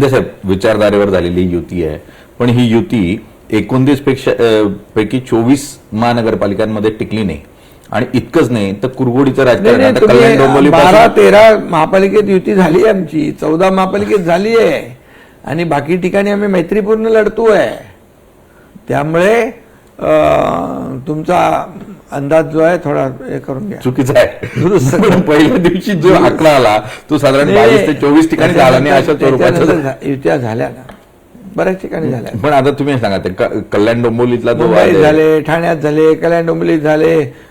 साहेब विचारधारेवर झालेली युती आहे, पण ही युती 29 पैकी 24 महानगरपालिकांमध्ये टिकली नाही. आणि इतकंच नाही तर कुरघोडीचं राजकारण आता कल्याण डोंबिवली 12-13 महापालिकेत युती झाली आहे आमची, 14 महापालिकेत झाली आहे आणि बाकी ठिकाणी आम्ही मैत्रीपूर्ण लढतोय. त्यामुळे तुमचा अंदाज जो आहे थोडा हे करून घ्या, चुकीचा आहे. पहिल्या दिवशी जो आकडा आला तो साधारण 22 ते 24 ठिकाणी झाला नाही अशा स्वरूपाचा युत्या झाल्या ना, बऱ्याच ठिकाणी झाल्या. पण आता तुम्ही सांगा ते कल्याण डोंबिवलीतला जो मुंबईत झाले, ठाण्यात झाले, कल्याण डोंबिवलीत झाले,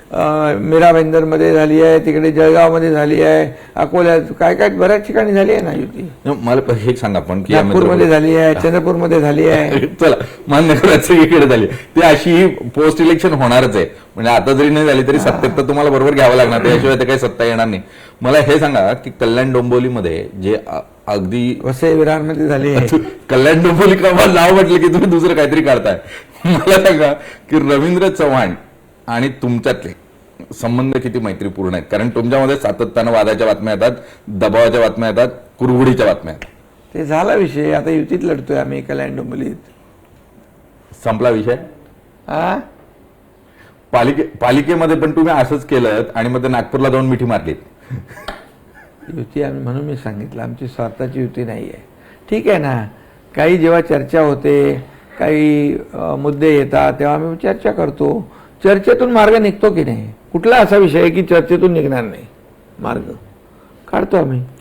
मीरा भाईंदर मध्ये झाली आहे, तिकडे जळगाव मध्ये झाली आहे, अकोल्यात काय काय बऱ्याच ठिकाणी झाली आहे ना युती. मला हे सांगा पण की नागपूरमध्ये झाली आहे, चंद्रपूरमध्ये झाली आहे. चला मान्य करायचं इकडे झाली ती अशी पोस्ट इलेक्शन होणारच आहे. म्हणजे आता जरी नाही झाली तरी सत्तेत तर तुम्हाला बरोबर घ्यावं लागणार, त्याशिवाय ते काही सत्ता येणार नाही. मला हे सांगा की कल्याण डोंबिवलीमध्ये जे अगदी वसई विरारमध्ये झाली आहे. कल्याण डोंबिवली का नाव म्हटलं की तुम्ही दुसरं काहीतरी काढताय. मला सांगा की रवींद्र चव्हाण आणि तुमच्यातले संबंध किती मैत्रीपूर्ण आहेत? कारण तुमच्यामध्ये सातत्यानं वादाच्या बातम्या येतात, दबावाच्या बातम्या येतात, कुरघोडीच्या बातम्या येतात. ते झाला विषय. आता युतीत लढतोय आम्ही कल्याण डोंबिवलीत. संपला विषय. हा, पालिकेमध्ये पण तुम्ही असंच केलं आणि मग नागपूरला जाऊन मिठी मारलीत. युती आम्ही म्हणून मी सांगितलं आमची स्वार्थाची युती नाही आहे. ठीक आहे ना, काही जेव्हा चर्चा होते, काही मुद्दे येतात तेव्हा आम्ही चर्चा करतो. चर्चेतून मार्ग निघतो की नाही? कुठला असा विषय आहे की चर्चेतून निघणार नाही? मार्ग काढतो आम्ही.